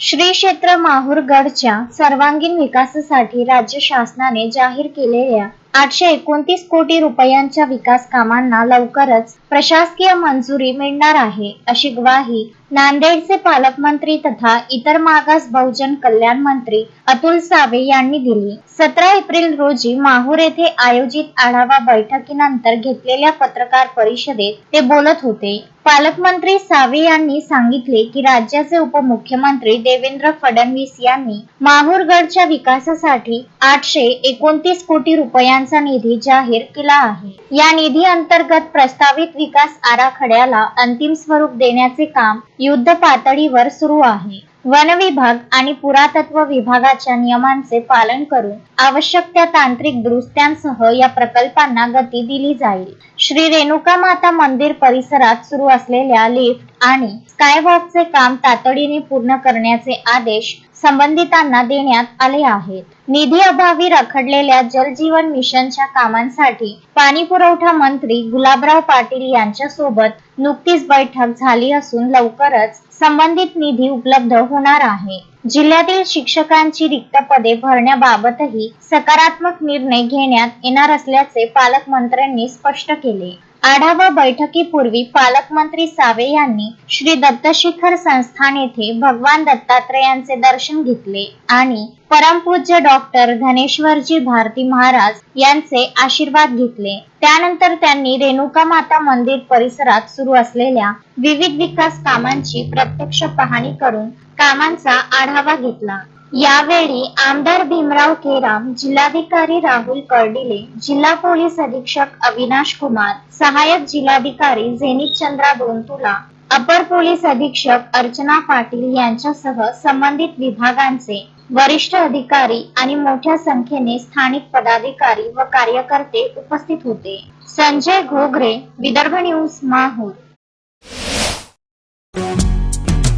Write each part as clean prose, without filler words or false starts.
श्री क्षेत्र माहूरगडच्या सर्वांगीण विकासासाठी राज्य शासनाने जाहीर केलेल्या 829 कोटी रुपयांच्या विकास कामांना लवकरच प्रशासकीय मंजुरी मिळणार आहे, अशी ग्वाही नांदेडचे पालकमंत्री तथा इतर मागास बहुजन कल्याण मंत्री अतुल सावे यांनी दिली। 17 एप्रिल रोजी माहूर येथे आयोजित आढावा बैठकीनंतर घेतलेल्या पत्रकार परिषदेत ते बोलत होते। पालकमंत्री सावे यांनी सांगितले की राज्याचे उपमुख्यमंत्री देवेंद्र फडणवीस यांनी माहूरगडच्या विकासासाठी 829 कोटी रुपयांचा निधी जाहीर केला आहे। या निधी अंतर्गत प्रस्तावित विकास आराखड्याला अंतिम स्वरूप देण्याचे काम युद्ध पातळीवर सुरू आहे। वन विभाग आणि पुरातत्व विभागाच्या नियमांचे पालन करून आवश्यक त्या तांत्रिक दुरुस्त्यांसह या प्रकल्पांना गती दिली जाईल। श्री रेणुका माता मंदिर परिसरात सुरू असलेल्या लिफ्ट आणि स्कायवॉकचे काम तातडीने पूर्ण करण्याचे आदेश संबंधितांना देण्यात आले आहेत। निधी अभावी रखडलेल्या जल जीवन मिशनच्या कामांसाठी पाणी पुरवठा मंत्री गुलाबराव पाटील यांच्या सोबत नुकतीच बैठक झाली असून लवकरच संबंधित निधी उपलब्ध होणार आहे। जिल्ह्यातील शिक्षकांची रिक्त पदे भरण्याबाबतही सकारात्मक निर्णय घेण्यात येणार असल्याचे पालकमंत्र्यांनी स्पष्ट केले। आढावा बैठकीपूर्वी पालकमंत्री सावे यांनी श्री दत्तशिखर संस्थान येथे भगवान दत्तात्रेयांचे दर्शन घेतले आणि परमपूज्य डॉक्टर धनेश्वरजी भारती महाराज यांचे आशीर्वाद घेतले। त्यानंतर त्यांनी रेणुका माता मंदिर परिसरात सुरू असलेल्या विविध विकास कामांची प्रत्यक्ष पाहणी करून कामांचा आढावा घेतला। यावेळी आमदार भीमराव केराम, जिल्हाधिकारी राहुल कर्डिले, जिल्हा पोलीस अधीक्षक अविनाश कुमार, सहाय्यक जिल्हाधिकारी झेनित चंद्रा दोनतुला, अपर पोलीस अधीक्षक अर्चना पाटील यांच्यासह संबंधित विभागांचे वरिष्ठ अधिकारी आणि मोठ्या संख्येने स्थानिक पदाधिकारी व कार्यकर्ते उपस्थित होते। संजय घोगरे, विदर्भ न्यूज, माहूर।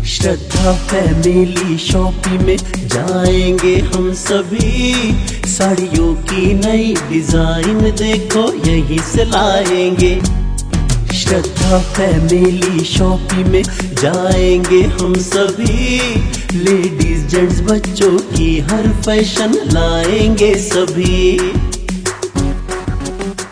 श्रद्धा फैमिली शॉपिंग में जाएंगे हम सभी, साड़ियों की नई डिजाइन देखो यहीं से लाएंगे। श्रद्धा फैमिली शॉपिंग में जाएंगे हम सभी, लेडीज जेंट्स बच्चों की हर फैशन लाएंगे सभी।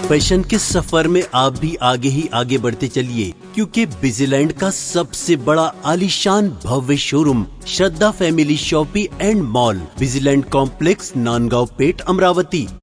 फैशन के सफर में आप भी आगे ही आगे बढ़ते चलिए, क्योंकि बिजीलैंड का सबसे बड़ा आलीशान भव्य showroom Shraddha family shopping and mall, बिजीलैंड कॉम्प्लेक्स, नांदगांव पेठ, अमरावती।